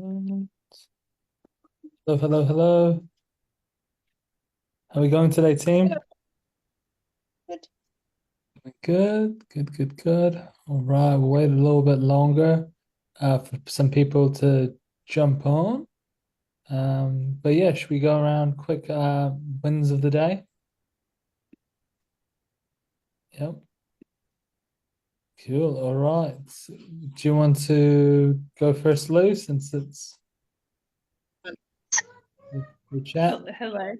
Mm. Hello, hello, hello. How are we going today, team? Good. Good, good, good, good. All right, we'll wait a little bit longer for some people to jump on. But yeah, should we go around quick wins of the day? Yep, cool. All right. Do you want to go first, Lou, since it's the chat? Hello.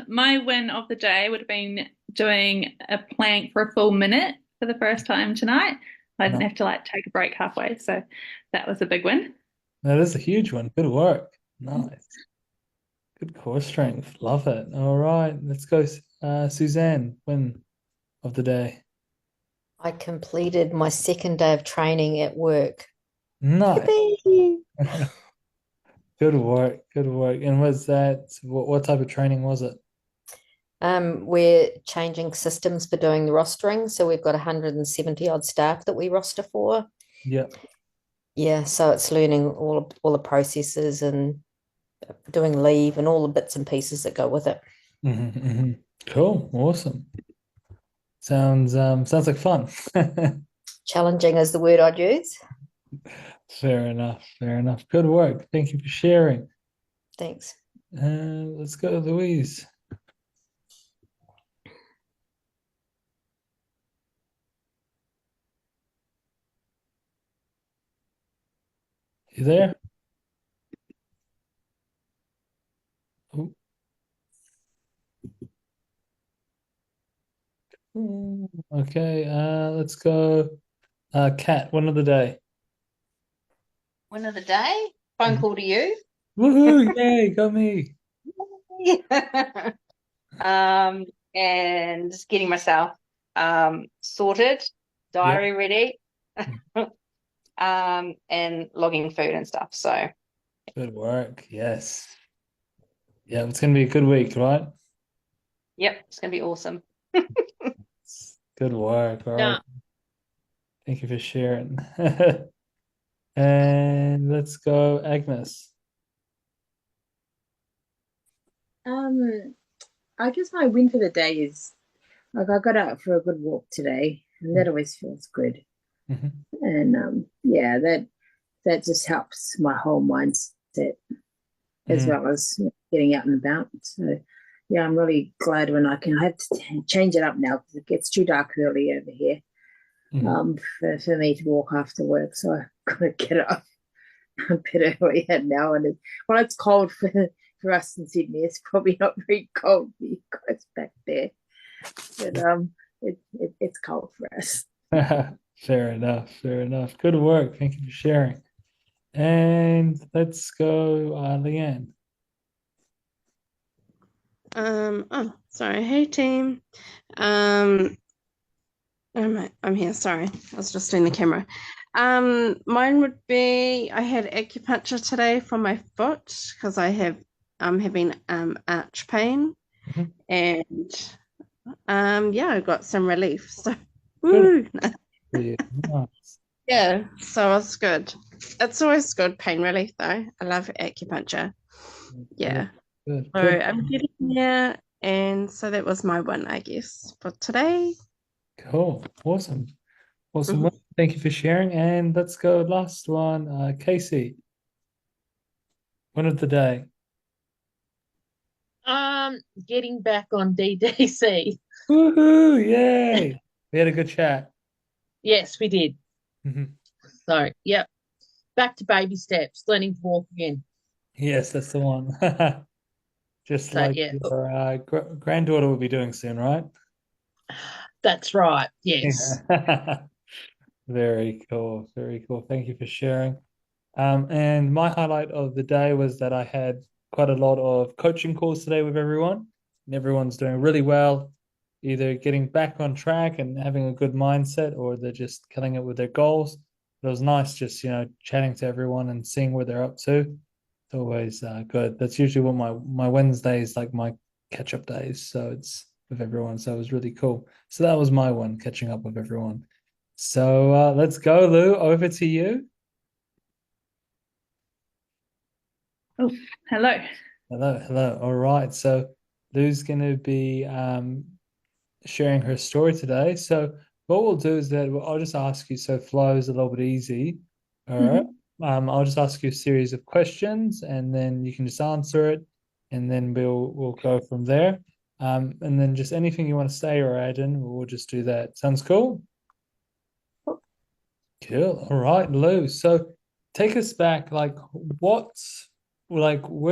My win of the day would have been doing a plank for a full minute for the first time tonight. I didn't No, have to like take a break halfway, so that was a big win. that is a huge one. Good work. Nice. Good core strength. Love it. All right, let's go. Suzanne, win of the day. I completed my second day of training at work. Nice. Yippee! Good work. Good work. And was that what type of training was it? We're changing systems for doing the rostering. So we've got 170 odd staff that we roster for. Yeah. Yeah, so it's learning all the processes and doing leave and all the bits and pieces that go with it. Cool. Awesome. Sounds like fun. Challenging is the word I'd use. Fair enough. Fair enough. Good work. Thank you for sharing. Thanks. Let's go, Louise. You there? Oh, okay. Let's go. Cat, one of the day. Win of the day. Phone Mhm. call to you. Woohoo! Yay! Got me. um, and just getting myself sorted, Yeah. diary ready, and logging food and stuff. So, Good work. Yes. Yeah, it's gonna be a good week, right? yep, it's gonna be awesome. Good work. All right. Yeah. Thank you for sharing. And let's go, Agnes. Um, I guess my win for the day is like I got out for a good walk today, and that always feels good. Mhm. And yeah, that just helps my whole mindset as Mm, well as getting out and about. So yeah, I'm really glad when I have to change it up now because it gets too dark early over here. mhm. For me to walk after work, so I've got to get up a bit earlier now. And well, it's cold for us in Sydney. It's probably not very cold for you guys back there. But it's cold for us. Fair enough. Fair enough. Good work. Thank you for sharing. And let's go, Leanne. Oh, sorry. Hey, team. Um, I'm here. Sorry. I was just doing the camera. Mine would be I had acupuncture today for my foot because I'm having arch pain Mhm. and yeah, I got some relief. So Good woo. for you. Nice. Yeah, so it's good. It's always good pain relief though. I love acupuncture. Good. Yeah. Good. So Good. I'm getting there, and so that was my one, I guess, for today. Cool. Awesome. Awesome. Mhm. Well, thank you for sharing. And let's go last one, Casey. One of the day. Getting back on DDC. Woohoo! Yay! We had a good chat. Yes, we did. Mhm. So, yep, back to baby steps, learning to walk again. Yes, that's the one. Just So, like yeah, your granddaughter will be doing soon, right? that's right. Yes. Yeah. Very cool. Very cool. Thank you for sharing. And my highlight of the day was that I had quite a lot of coaching calls today with everyone, and everyone's doing really well, either getting back on track and having a good mindset, or they're just killing it with their goals. It was nice just, chatting to everyone and seeing where they're up to. It's always good. That's usually what my Wednesdays, like my catch up days. So it's with everyone. So it was really cool. So that was my one, catching up with everyone. So let's go, Lou. Over to you. Oh, hello. Hello, hello. All right. So Lou's going to be sharing her story today. So what we'll do is that I'll just ask you, so flow is a little bit easy. All right. Mhm. I'll just ask you a series of questions, and then you can just answer it, and then we'll go from there. And then just anything you want to say or add in, we'll just do that. Sounds cool? Cool. All right, Lou. So take us back, where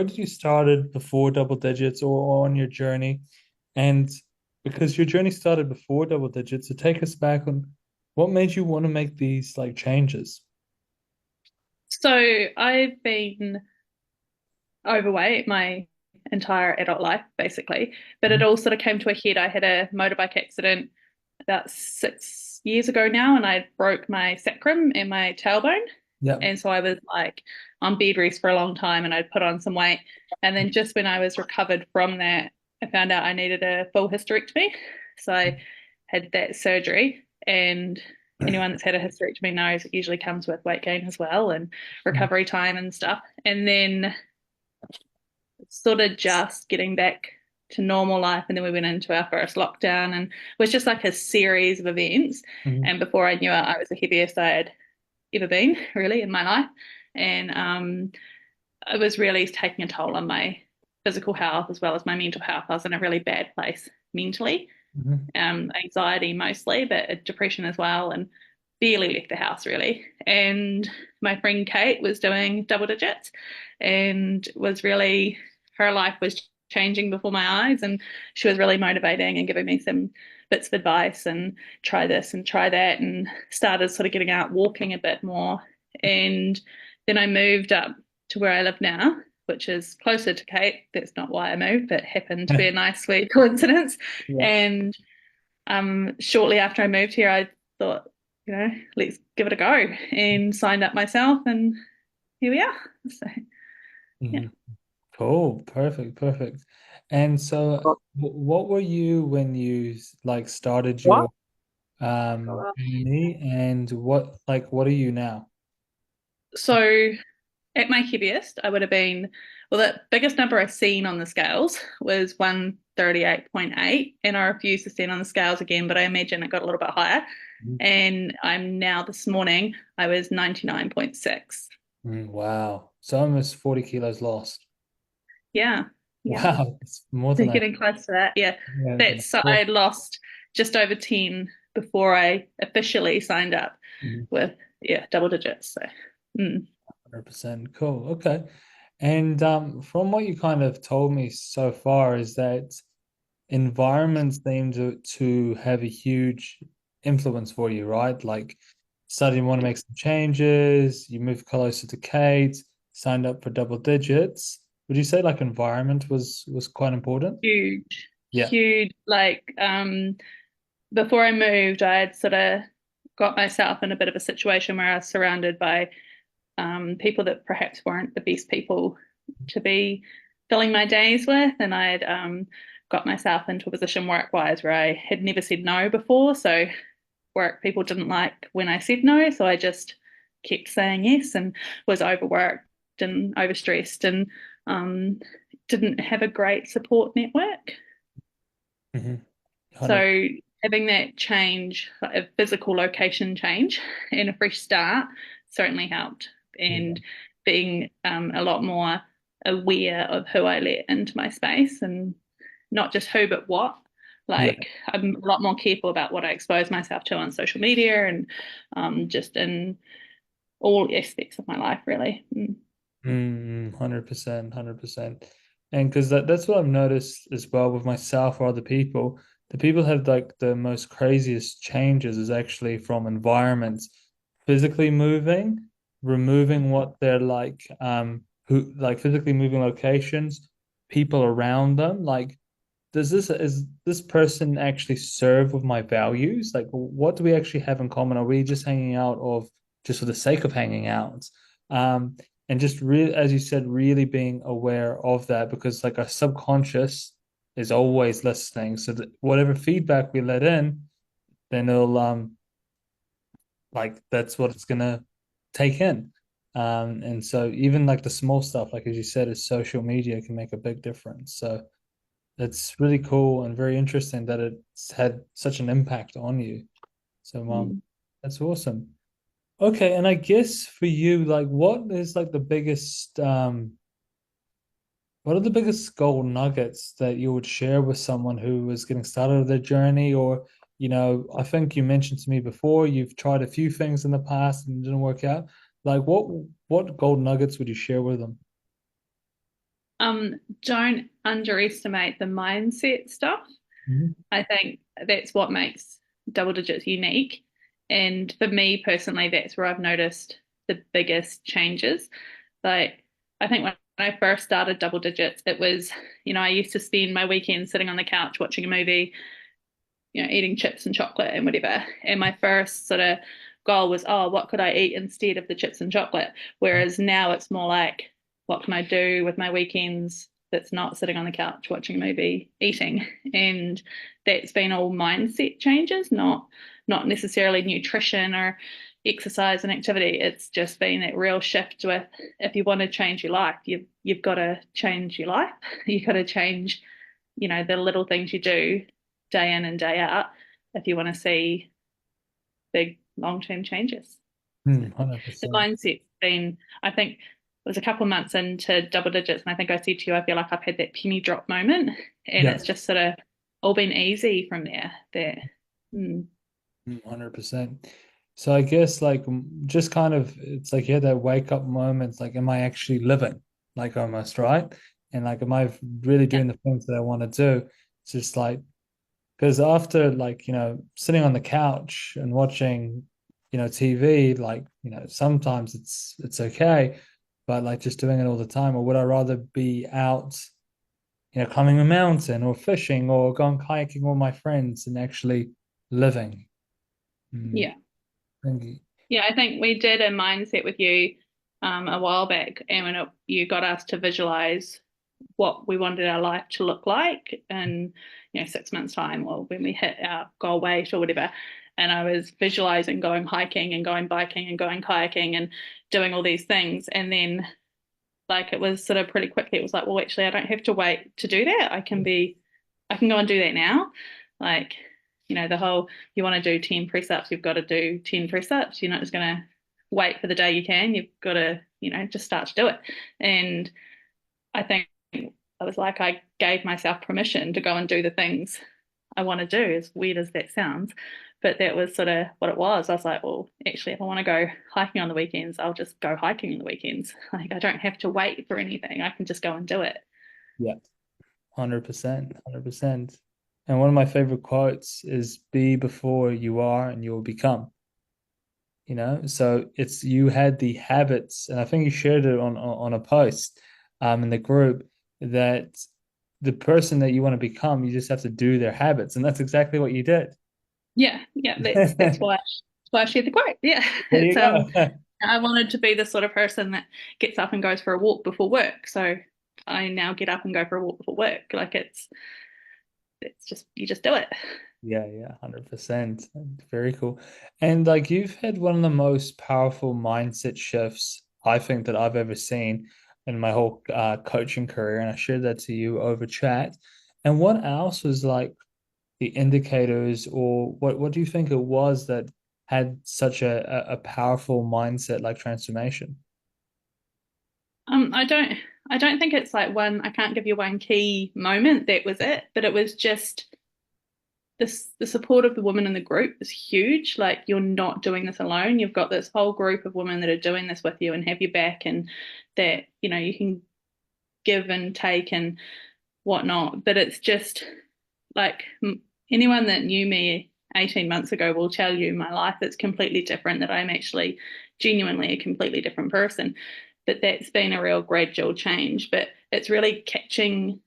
did you started before double digits or on your journey? And because your journey started before double digits, so take us back on what made you want to make these like changes. So I've been overweight my entire adult life, basically, but it Mhm. all sort of came to a head. I had a motorbike accident about 6 years ago now, and I broke my sacrum and my tailbone. Yeah. And so I was like on bed rest for a long time and I'd put on some weight. And then just when I was recovered from that, I found out I needed a full hysterectomy. So I had that surgery. And anyone that's had a hysterectomy knows it usually comes with weight gain as well and recovery time and stuff. And then sort of just getting back to normal life. And then we went into our first lockdown and it was just like a series of events. Mhm. And before I knew it, I was the heaviest I had ever been, really, in my life. And it was really taking a toll on my physical health as well as my mental health. I was in a really bad place mentally, Mhm. anxiety mostly, but depression as well, and barely left the house really. And my friend Kate was doing double digits and was really, her life was changing before my eyes, and she was really motivating and giving me some bits of advice and try this and try that, and started sort of getting out walking a bit more. And then I moved up to where I live now, which is closer to Kate. That's not why I moved, but happened to be a nice, sweet coincidence. Yeah. And shortly after I moved here, I thought, let's give it a go and signed up myself, and here we are. So, yeah. Mhm. Cool. Perfect. Perfect. And so what were you when you like started What? your journey, and what are you now? So at my heaviest, I would have been, well, the biggest number I've seen on the scales was 138.8, and I refused to stand on the scales again, but I imagine it got a little bit higher. Mhm. And I'm now this morning, I was 99.6. Wow. So almost 40 kilos lost. Yeah. Yeah. Wow. It's more They're than I getting close to that. Yeah. yeah, than I That's, so thought. I lost just over 10 before I officially signed up Mhm. with, yeah, double digits. So, 100%. Cool. Okay. And from what you kind of told me so far is that environments seem to have a huge influence for you, right? Like suddenly you want to make some changes, you move closer to Kate, signed up for double digits. Would you say like environment was quite important? huge, Yeah. huge. Like, before I moved, I had sort of got myself in a bit of a situation where I was surrounded by people that perhaps weren't the best people to be filling my days with. And I had got myself into a position work-wise where I had never said no before. So work people didn't like when I said no. So I just kept saying yes and was overworked and overstressed and um, didn't have a great support network. Mm-hmm. 100. So having that change, like a physical location change and a fresh start certainly helped. Yeah. And being a lot more aware of who I let into my space and not just who, but what. Yeah. Like I'm a lot more careful about what I expose myself to on social media and just in all aspects of my life, really. 100%, 100%. And because that's what I've noticed as well with myself or other people. The people have like the most craziest changes is actually from environments, physically moving, removing what they're like, who like physically moving locations, people around them. Like, is this person actually serve with my values? Like, what do we actually have in common? Are we just hanging out of just for the sake of hanging out? Um, and just really, as you said, really being aware of that because like our subconscious is always listening. So that whatever feedback we let in, then it'll like that's what it's gonna take in. And so even like the small stuff, like as you said, is social media can make a big difference. So it's really cool and very interesting that it's had such an impact on you. So Mm. that's awesome. Okay, and I guess for you, like what is like the biggest what are the biggest gold nuggets that you would share with someone who is getting started on their journey? Or, I think you mentioned to me before you've tried a few things in the past and it didn't work out. Like what gold nuggets would you share with them? Don't underestimate the mindset stuff. Mhm. I think that's what makes double digits unique. And for me personally, that's where I've noticed the biggest changes. Like, I think when I first started double digits, it was, I used to spend my weekend sitting on the couch watching a movie, eating chips and chocolate and whatever. And my first sort of goal was, oh, what could I eat instead of the chips and chocolate? Whereas now it's more like, what can I do with my weekends that's not sitting on the couch watching a movie, eating? And that's been all mindset changes, not necessarily nutrition or exercise and activity. It's just been that real shift with, if you want to change your life, you've got to change your life. You've got to change, the little things you do day in and day out if you want to see big long-term changes. So the 100%. mindset's been, I think it was a couple of months into double digits, and I think I said to you, I feel like I've had that penny drop moment, and Yeah, it's just sort of all been easy from there. There. Mm. 100%. So I guess like just kind of it's like you had that wake up moment, like am I actually living? Like almost, right? And like am I really Yeah. doing the things that I want to do? It's just like because after like, sitting on the couch and watching, TV, like, sometimes it's okay, but like just doing it all the time, or would I rather be out, climbing a mountain or fishing or going hiking with my friends and actually living? Mm, Yeah. thank you. Yeah, I think we did a mindset with you a while back, and when you got us to visualize what we wanted our life to look like in 6 months time, or when we hit our goal weight or whatever. And I was visualizing going hiking and going biking and going kayaking and doing all these things, and then like it was sort of pretty quickly it was like, well, actually I don't have to wait to do that. I can go and do that now. Like, the whole, you want to do 10 press ups, you've got to do 10 press ups. You're not just going to wait for the day you can. You've got to, just start to do it. And I think I was like, I gave myself permission to go and do the things I want to do, as weird as that sounds. But that was sort of what it was. I was like, well, actually, if I want to go hiking on the weekends, I'll just go hiking on the weekends. Like, I don't have to wait for anything. I can just go and do it. Yeah, 100%, 100%. And one of my favorite quotes is be before you are and you will become. So it's you had the habits, and I think you shared it on a post in the group that the person that you want to become, you just have to do their habits, and that's exactly what you did. Yeah, yeah. That's why I shared the quote. Yeah, There you it's go. I wanted to be the sort of person that gets up and goes for a walk before work. So I now get up and go for a walk before work. Like it's just you just do it. Yeah, yeah, 100%. Very cool. And like you've had one of the most powerful mindset shifts I think that I've ever seen in my whole coaching career, and I shared that to you over chat. And what else was like the indicators, or what do you think it was that had such a powerful mindset like transformation? I don't think it's like one. I can't give you one key moment. That was it. But it was just this. The support of the women in the group is huge. Like, you're not doing this alone. You've got this whole group of women that are doing this with you and have your back, and that you can give and take and whatnot. But it's just like, anyone that knew me 18 months ago will tell you my life is completely different, that I'm actually genuinely a completely different person. But that's been a real gradual change. But it's really catching,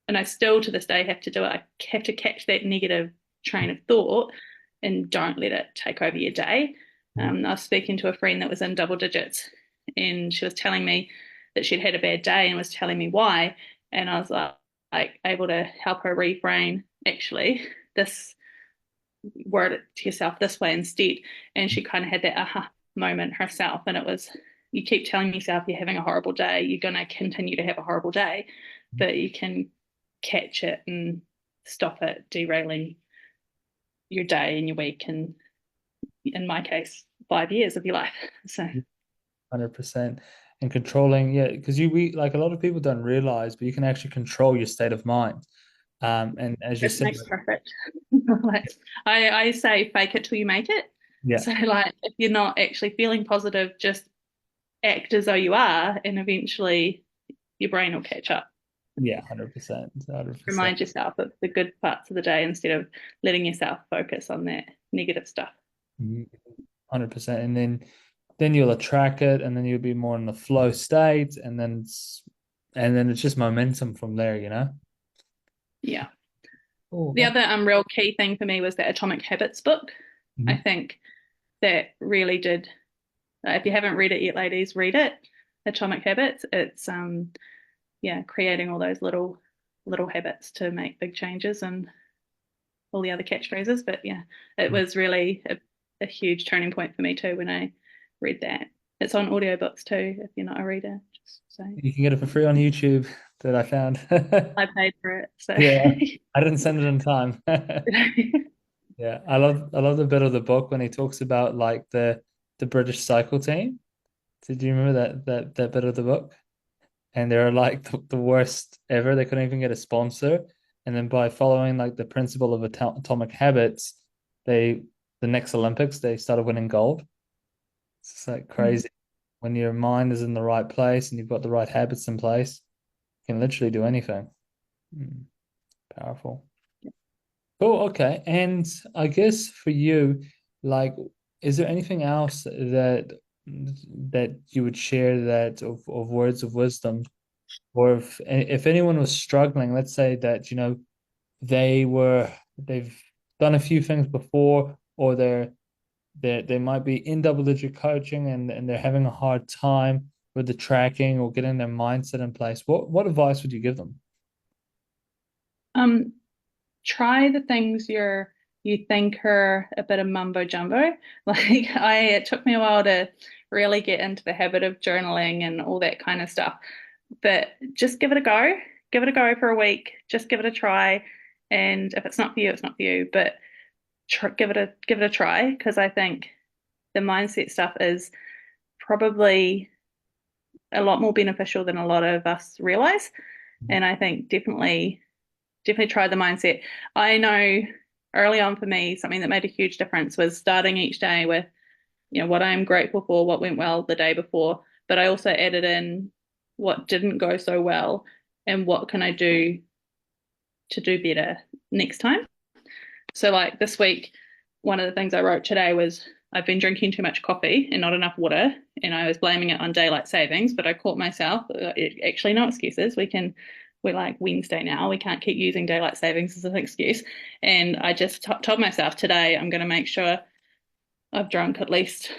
and I still to this day have to do it. I have to catch that negative train of thought and don't let it take over your day. I was speaking to a friend that was in double digits, and she was telling me that she'd had a bad day and was telling me why. And I was like able to help her reframe, actually, this, word it to yourself this way instead. And she kind of had that aha moment herself. And it was you keep telling yourself you're having a horrible day, you're going to continue to have a horrible day, but you can catch it and stop it derailing your day and your week, and in my case, 5 years of your life. So 100%. And controlling, yeah, because we like a lot of people don't realize, but you can actually control your state of mind. And as you this said, makes perfect. Like I say, fake it till you make it. yeah, So like if you're not actually feeling positive, just act as though you are, and eventually your brain will catch up. yeah, 100%, 100%. Remind yourself of the good parts of the day instead of letting yourself focus on that negative stuff. 100%. And then you'll attract it, and then you'll be more in the flow state, and then it's just momentum from there, you know? Yeah. Oh, The other real key thing for me was the Atomic Habits book. I think that really did. If you haven't read it yet, ladies, read it. Atomic Habits. It's creating all those little habits to make big changes and all the other catchphrases. But yeah, it was really a huge turning point for me too when I read that. It's on audiobooks too, if you're not a reader. Just so you can get it for free on YouTube that I found. I paid for it. So Yeah, I didn't send it in time. Yeah, I love the bit of the book when he talks about like the British cycle team. Did you remember that bit of the book? And they're like the worst ever. They couldn't even get a sponsor. And then by following like the principle of atomic habits, they the next Olympics they started winning gold. It's like crazy. When your mind is in the right place and you've got the right habits in place, you can literally do anything. Powerful. Cool. Okay. And I guess for you, like, is there anything else that you would share that of words of wisdom, or if anyone was struggling, let's say that, they've done a few things before, or they might be in double-digit coaching and they're having a hard time with the tracking or getting their mindset in place. What advice would you give them? um try the things you think are a bit of mumbo jumbo. Like it took me a while to really get into the habit of journaling and all that kind of stuff. But just give it a go. Give it a go for a week. Just give it a try. And if it's not for you, it's not for you. But give it a try, because I think the mindset stuff is probably a lot more beneficial than a lot of us realize. And I think definitely try the mindset. I know early on for me, something that made a huge difference was starting each day with, what I'm grateful for, what went well the day before, but I also added in what didn't go so well and what can I do to do better next time. So like this week, one of the things I wrote today was I've been drinking too much coffee and not enough water, and I was blaming it on daylight savings, but I caught myself. Actually, no excuses. We're like Wednesday now. We can't keep using daylight savings as an excuse. And I just told myself today I'm going to make sure I've drunk at least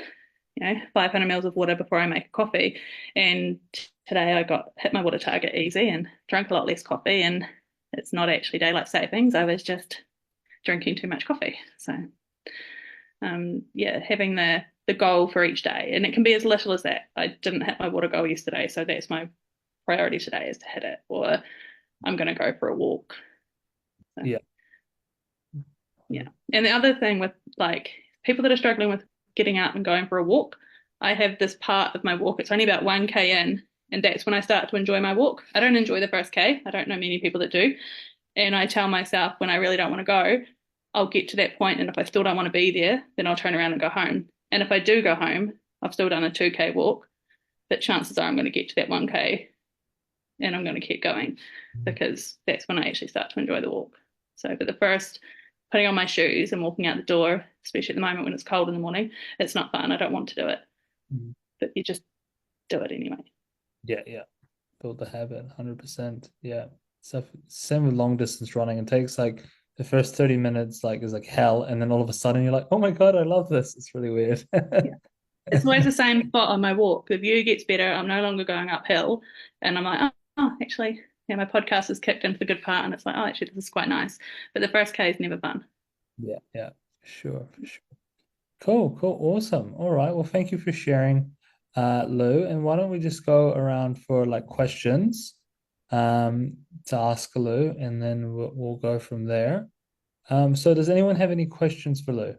500 mils of water before I make a coffee. And today I hit my water target easy and drank a lot less coffee. And it's not actually daylight savings. I was just drinking too much coffee. So having the goal for each day, and it can be as little as that. I didn't hit my water goal yesterday, so that's my priority today, is to hit it, or I'm going to go for a walk. So, Yeah. Yeah. And the other thing with like people that are struggling with getting out and going for a walk, I have this part of my walk. It's only about 1K in, and that's when I start to enjoy my walk. I don't enjoy the first K. I don't know many people that do. And I tell myself when I really don't want to go, I'll get to that point, and if I still don't want to be there, then I'll turn around and go home. And if I do go home, I've still done a 2K walk, but chances are I'm going to get to that 1K and I'm going to keep going, because that's when I actually start to enjoy the walk. So for the first, putting on my shoes and walking out the door, especially at the moment when it's cold in the morning, it's not fun. I don't want to do it, but you just do it anyway. Yeah. Build the habit, 100%. Yeah. So same with long distance running. It takes like the first 30 minutes is like hell, and then all of a sudden you're like, oh my God, I love this. It's really weird. Yeah. It's always the same spot on my walk. The view gets better. I'm no longer going uphill, and I'm like, oh, actually, my podcast has kicked into the good part, and it's like, oh, actually, this is quite nice. But the first K is never fun. Yeah, for sure. Cool, awesome. All right. Well, thank you for sharing Lou, and why don't we just go around for like questions to ask Lou, and then we'll go from there. So does anyone have any questions for Lou?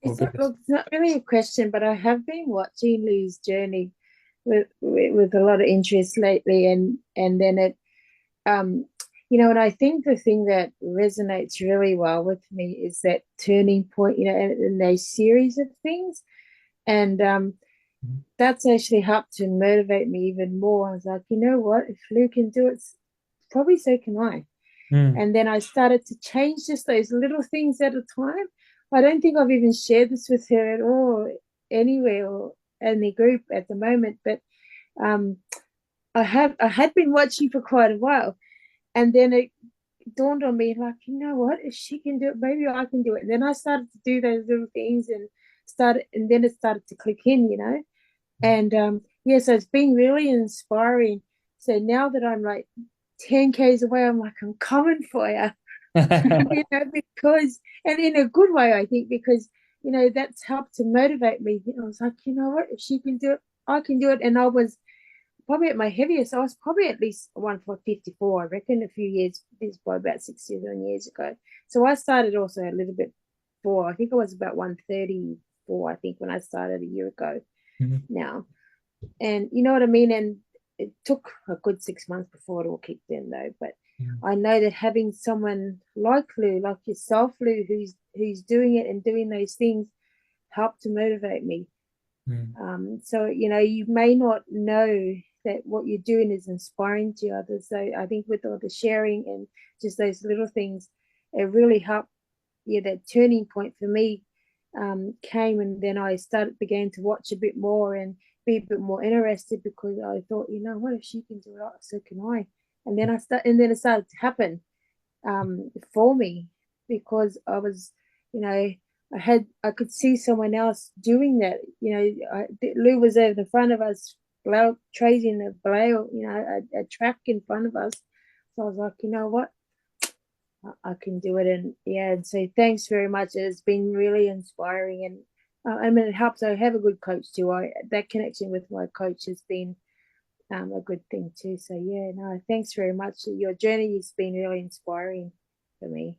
Or Look, it's not really a question, but I have been watching Lou's journey with a lot of interest lately, and then it and I think the thing that resonates really well with me is that turning point, and those series of things, and that's actually helped to motivate me even more. I was like, you know what, if Lou can do it, probably so can I. And then I started to change just those little things at a time. I don't think I've even shared this with her at all, anywhere or in the group at the moment, but um, I had been watching for quite a while, and then it dawned on me, like, you know what, if she can do it, maybe I can do it. And then I started to do those little things, and then it started to click in. And yeah, so it's been really inspiring. So now that I'm like 10 Ks away, I'm like, I'm coming for you. Because, and in a good way, I think, because, that's helped to motivate me. I was like, you know what, if she can do it, I can do it. And I was probably at my heaviest. I was probably at least 154, I reckon, a few years, this is probably about 6 7 years ago. So I started also a little bit before. I think I was about 134, I think, when I started a year ago now. And you know what I mean? And it took a good 6 months before it all kicked in, though. But I know that having someone like Lou, like yourself, Lou, who's doing it and doing those things, helped to motivate me. So you may not know that what you're doing is inspiring to others. So I think with all the sharing and just those little things, it really helped. Yeah, that turning point for me came, and then I began to watch a bit more and be a bit more interested, because I thought, what, if she can do it, so can I. And then it started to happen for me, because I was, I could see someone else doing that. Lou was over the front of us, tracing the bale, a track in front of us. So I was like, you know what, I can do it. And yeah, and so thanks very much. It's been really inspiring, and I mean, it helps. I have a good coach too. That connection with my coach has been a good thing too. So yeah, no, thanks very much. Your journey has been really inspiring for me.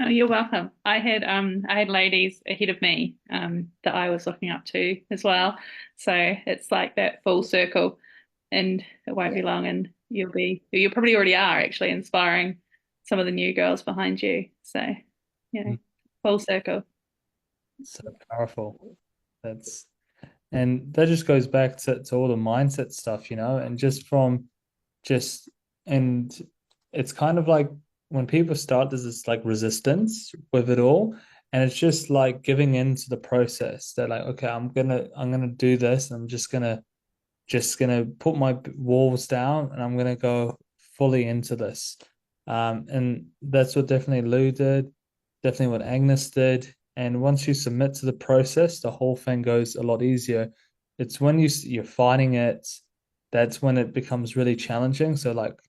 Oh, you're welcome. I had ladies ahead of me that I was looking up to as well. So it's like that full circle, and it won't be long, and you probably already are actually inspiring some of the new girls behind you. So full circle. So powerful. And that just goes back to all the mindset stuff, and just and it's kind of like when people start, there's this like resistance with it all. And it's just like giving into the process. They're like, okay, I'm gonna do this. I'm just gonna put my walls down, and I'm gonna go fully into this. And that's what definitely Lou did, definitely what Agnes did. And once you submit to the process, the whole thing goes a lot easier. It's when you're fighting it, that's when it becomes really challenging. So like,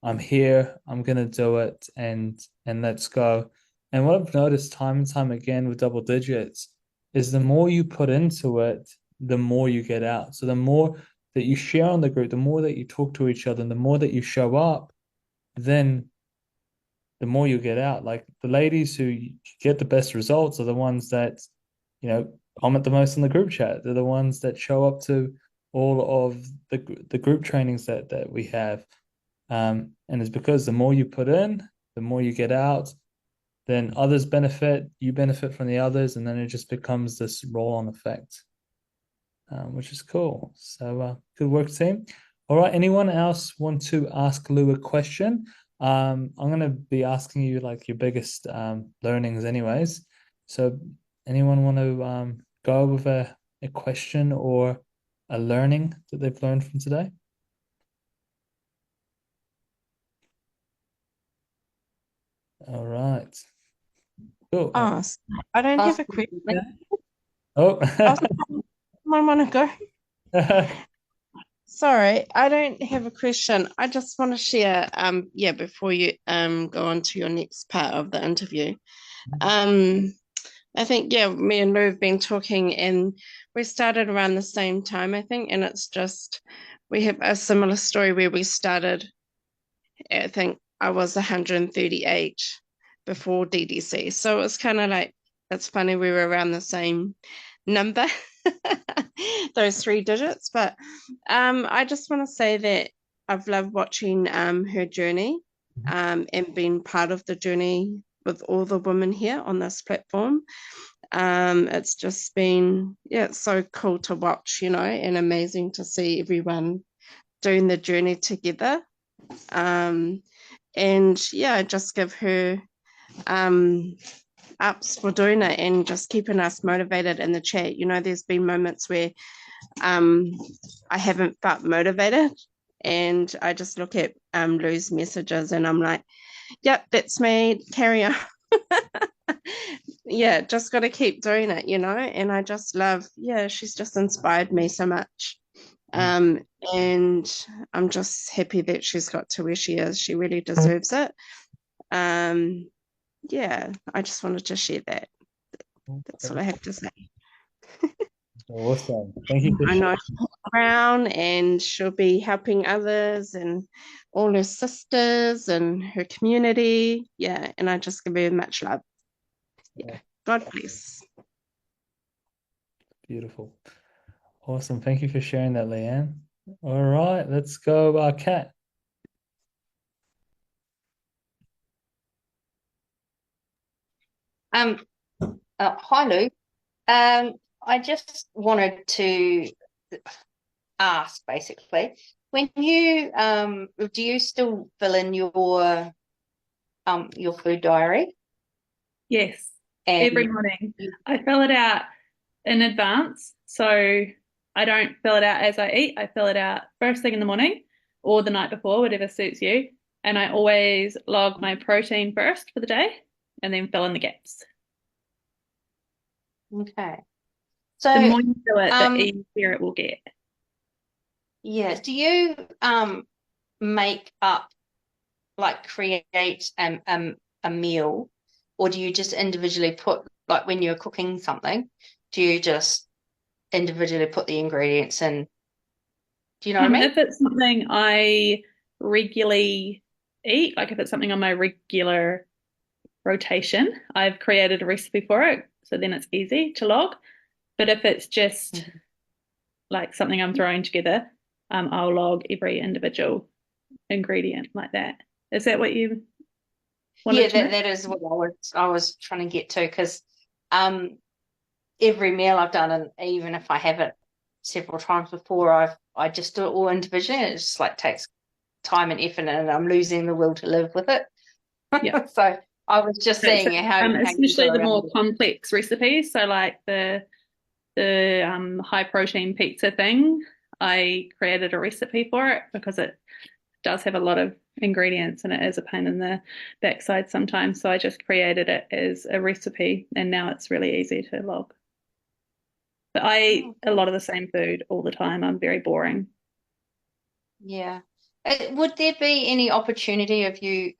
I'm here, I'm gonna do it, and let's go. And what I've noticed time and time again with double digits is the more you put into it, the more you get out. So the more that you share on the group, the more that you talk to each other, and the more that you show up, then the more you get out. Like the ladies who get the best results are the ones that, comment the most in the group chat. They're the ones that show up to all of the group trainings that we have. And it's because the more you put in, the more you get out, then others benefit, you benefit from the others, and then it just becomes this roll-on effect, which is cool. So good work, team. All right, anyone else want to ask Lou a question? I'm going to be asking you like your biggest learnings anyways. So anyone want to go with a question or a learning that they've learned from today? All right. Cool. Oh, I don't have a Ask question. Oh, I was, someone want to go? go. Sorry, I don't have a question. I just want to share, yeah, before you go on to your next part of the interview. I think, yeah, me and Lou have been talking and we started around the same time, I think, and it's just we have a similar story where we started, I think I was 138 before DDC. So it's kind of like, it's funny we were around the same number, those 3 digits. But I just want to say that I've loved watching her journey and being part of the journey with all the women here on this platform. It's just been, yeah, it's so cool to watch, and amazing to see everyone doing the journey together. And yeah, just give her ups for doing it and just keeping us motivated in the chat. There's been moments where I haven't felt motivated, and I just look at Lou's messages and I'm like, yep, that's me, carry on. Yeah, just got to keep doing it, and I just love, yeah, she's just inspired me so much. And I'm just happy that she's got to where she is. She really deserves it. Yeah, I just wanted to share that. That's what I have to say. Awesome. Thank you for I know sharing. she'll be around and she'll be helping others and all her sisters and her community. Yeah, and I just give her much love. Yeah, God bless. Beautiful. Awesome. Thank you for sharing that, Leanne. All right, let's go, Kat. Hi Lou. I just wanted to ask basically, when you do you still fill in your food diary? Yes, And every morning. I fill it out in advance. So I don't fill it out as I eat. I fill it out first thing in the morning or the night before, whatever suits you. And I always log my protein first for the day and then fill in the gaps. okay. The So more you fill it, the easier it will get. yeah, do you make up, like create a meal, or do you just individually put, like when you're cooking something, do you just individually put the ingredients in? Do you know what I mean? If it's something I regularly eat, like if it's something on my regular rotation, I've created a recipe for it. So then it's easy to log. But if it's just like something I'm throwing together, I'll log every individual ingredient like that. Is that what you wanted Yeah, to know? that is what I was trying to get to, because every meal I've done, and even if I have it several times before, I just do it all individually. And it just like takes time and effort, and I'm losing the will to live with it. Yeah. So I was just seeing how you Especially go the more around it. complex recipes. So like the high protein pizza thing, I created a recipe for it because it does have a lot of ingredients and it is a pain in the backside sometimes. So I just created it as a recipe and now it's really easy to log. But I eat a lot of the same food all the time. I'm very boring. Yeah. Would there be any opportunity of you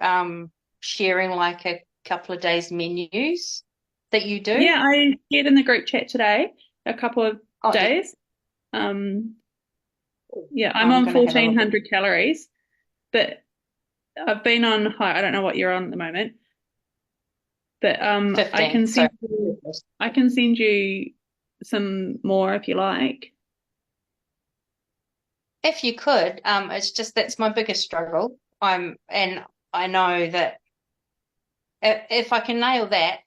sharing like a couple of days menus that you do? Yeah, I shared in the group chat today a couple of Oh, days. Yeah, I'm I'm on gonna have a look at 1400 calories, but I've been on high. I don't know what you're on at the moment, but I 15. can So send you some more if you like. if you could, it's just that's my biggest struggle. And I know that if I can nail that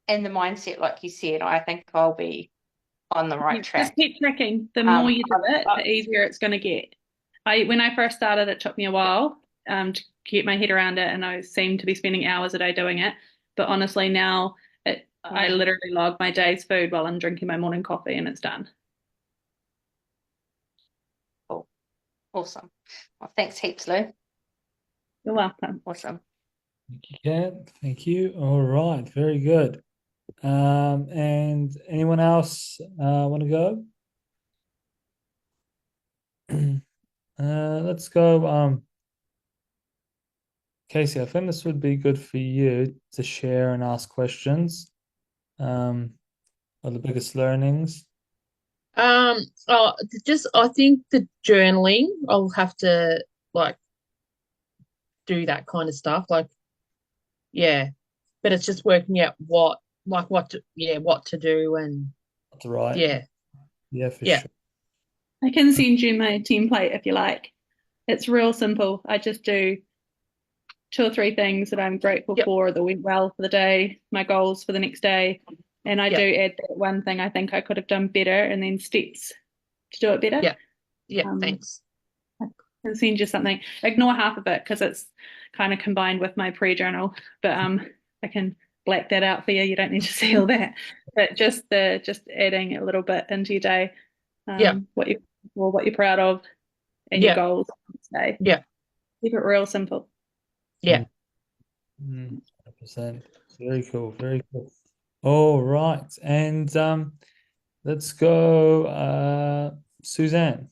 and the mindset, like you said, I think I'll be on the right Just track. keep tracking. The more you do it, I- the easier it's going to get. When I first started, it took me a while to get my head around it, and I seemed to be spending hours a day doing it. But honestly, now I literally log my day's food while I'm drinking my morning coffee, and it's done. Cool. Awesome. Well, thanks heaps, Lou. You're welcome. Awesome. Thank you, Kat. Thank you. All right, very good. And anyone else want to go? Let's go. Casey, I think this would be good for you to share and ask questions. Are the biggest learnings? Oh, just I think the journaling, I'll have to like do that kind of stuff. Like, yeah, but it's just working out what to do and That's right. yeah, Yeah, for yeah, sure. I can send you my template if you like. It's real simple. I just do two or three things that I'm grateful yep, for that went well for the day, my goals for the next day. And I do yep, add that one thing I think I could have done better and then steps to do it better. yep, yep. Um, Thanks. I can send you something. Ignore half of it because it's kind of combined with my pre-journal, but I can black that out for you. You don't need to see all that. But just adding a little bit into your day, Yep, what you're proud of and your yep, goals today. yep, Keep it real simple. yep. 100%. Very cool. Very cool. All right. And let's go, Suzanne.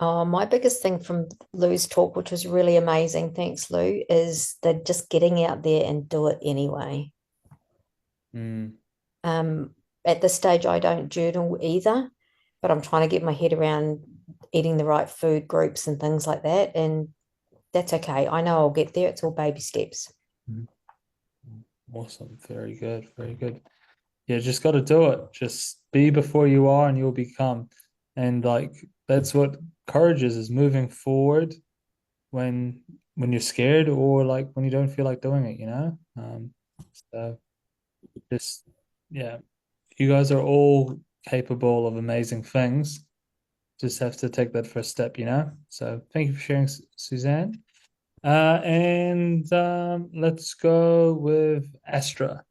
My biggest thing from Lou's talk, which was really amazing, thanks, Lou, is that just getting out there and do it anyway. Mm, At this stage, I don't journal either, but I'm trying to get my head around eating the right food groups and things like that. And that's okay. I know I'll get there. It's all baby steps. mm, awesome. Very good. Very good. Yeah, just got to do it. Just be before you are and you'll become. And like that's what courage is moving forward when you're scared or like when you don't feel like doing it, you know? So just yeah, you guys are all capable of amazing things. Just have to take that first step, you know? So thank you for sharing, Suzanne. And let's go with Astra.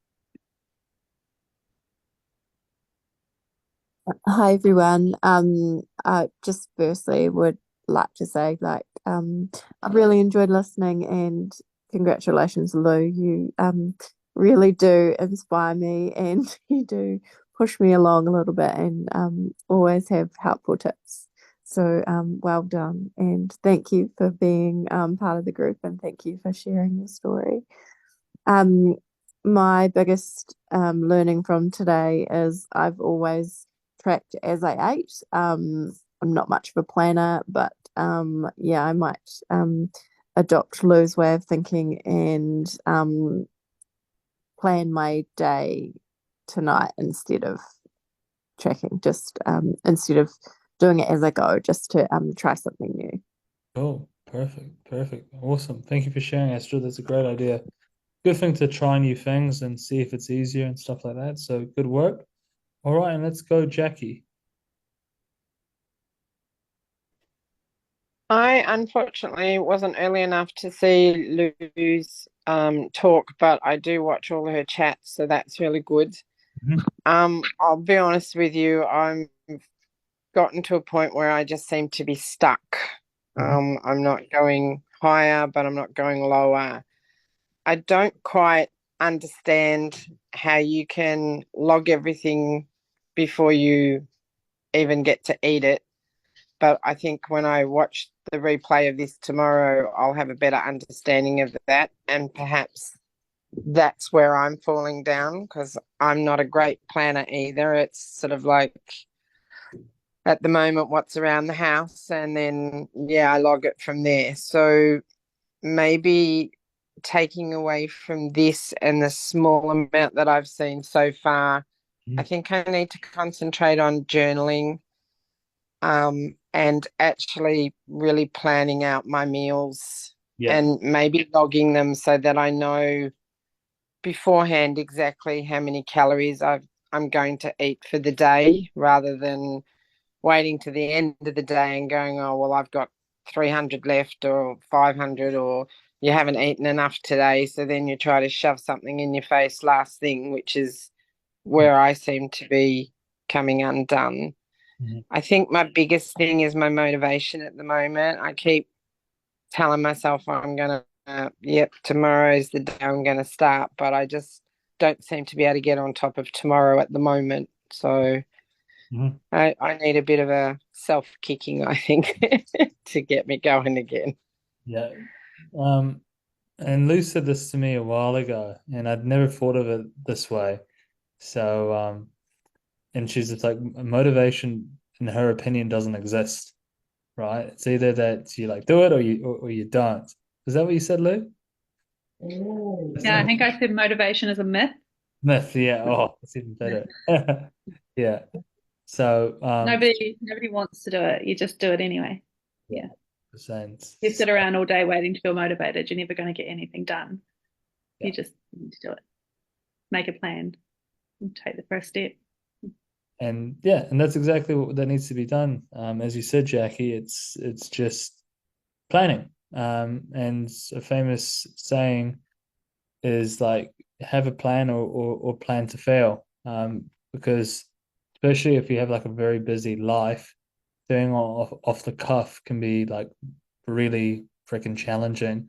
Hi everyone. I just firstly would like to say I've really enjoyed listening and congratulations, Lou. You really do inspire me and you do push me along a little bit and always have helpful tips. So well done and thank you for being part of the group and thank you for sharing your story. Um, my biggest learning from today is I've always tracked as I ate. I'm not much of a planner, but yeah, I might adopt Lou's way of thinking and plan my day tonight instead of tracking, just instead of doing it as I go, just to try something new. Oh, perfect, perfect. Awesome. Thank you for sharing, Astra. That's a great idea. Good thing to try new things and see if it's easier and stuff like that. So good work. All right, and let's go, Jackie. I unfortunately wasn't early enough to see Lou's talk, but I do watch all of her chats, so that's really good. Mhm. I'll be honest with you, I'm gotten to a point where I just seem to be stuck. I'm not going higher, but I'm not going lower. I don't quite understand how you can log everything before you even get to eat it. But I think when I watch the replay of this tomorrow, I'll have a better understanding of that. And perhaps that's where I'm falling down because I'm not a great planner either. It's sort of like at the moment what's around the house and then, yeah, I log it from there. So maybe taking away from this and the small amount that I've seen so far, I think I need to concentrate on journaling and actually really planning out my meals Yeah. and maybe logging them so that I know beforehand exactly how many calories I'm going to eat for the day rather than waiting to the end of the day and going, oh, well, I've got 300 left or 500 or you haven't eaten enough today. So then you try to shove something in your face last thing, which is where I seem to be coming undone. Mhm. I think my biggest thing is my motivation at the moment. I keep telling myself I'm going to, yep, tomorrow's the day I'm going to start, but I just don't seem to be able to get on top of tomorrow at the moment. So Mhm. I need a bit of a self-kicking, I think, to get me going again. Yeah. And Lou said this to me a while ago, and I'd never thought of it this way. So, and she's just like, motivation, in her opinion, doesn't exist, right? It's either that you like do it or you don't. Is that what you said, Lou? Yeah, I think I said motivation is a myth. Myth, yeah. Oh, it's even better. Yeah. So, Nobody wants to do it. You just do it anyway. Yeah. percent. You sit around all day waiting to feel motivated. You're never going to get anything done. Yeah. You just need to do it. Make a plan and take the first step. And yeah, and that's exactly what that needs to be done. As you said, Jackie, it's just planning. And a famous saying is like have a plan or plan to fail. Because especially if you have like a very busy life, doing off the cuff can be like really freaking challenging.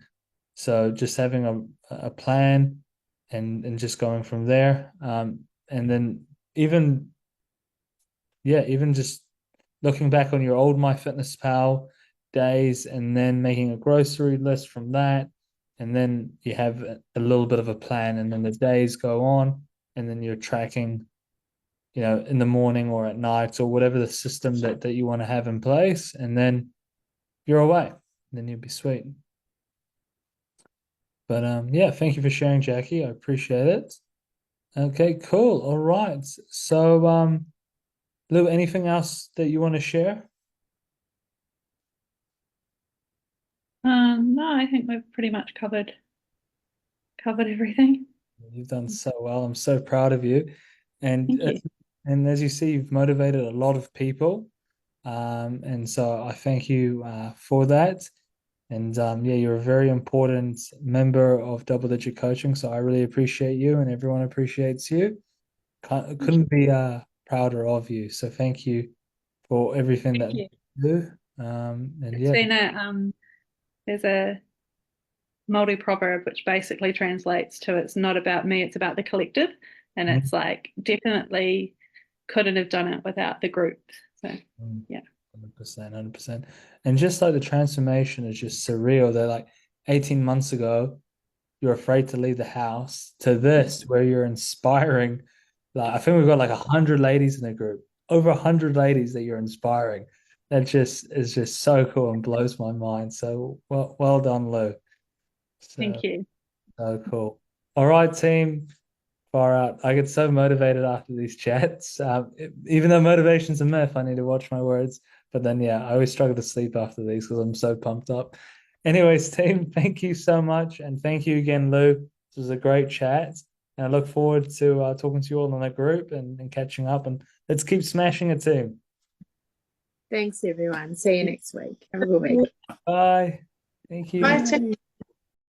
So just having a plan and just going from there. And then even even just looking back on your old MyFitnessPal days and then making a grocery list from that. And then you have a little bit of a plan, and then the days go on, and then you're tracking, in the morning or at night or whatever the system that you want to have in place. And then you're away. Then you'll be sweet. But yeah, thank you for sharing, Jackie. I appreciate it. Okay, cool. All right. So Lou, anything else that you want to share? No, I think we've pretty much covered everything. You've done so well. I'm so proud of you. And Thank you. and as you see, you've motivated a lot of people. And so I thank you for that. And yeah, you're a very important member of Double Digit Coaching. So I really appreciate you, and everyone appreciates you. Couldn't be prouder of you. So thank you for everything Thank that you. you do. And It's yeah, been there's a Māori proverb which basically translates to it's not about me, it's about the collective. And Mhm. it's like definitely couldn't have done it without the group. So yeah. 100%, 100%. And just like the transformation is just surreal. That like 18 months ago, you're afraid to leave the house to this, where you're inspiring. Like I think we've got like 100 ladies in the group, over 100 ladies that you're inspiring. That just is just so cool and blows my mind. So well done, Lou. So Thank you. so cool. All right, team. Far out. I get so motivated after these chats. Even though motivation's a myth, I need to watch my words. But then, yeah, I always struggle to sleep after these because I'm so pumped up. Anyways, team, thank you so much. And thank you again, Lou. This was a great chat. And I look forward to talking to you all in the group and catching up. And let's keep smashing it, team. Thanks, everyone. See you next week. Have a good week. Bye. Thank you. Bye, team.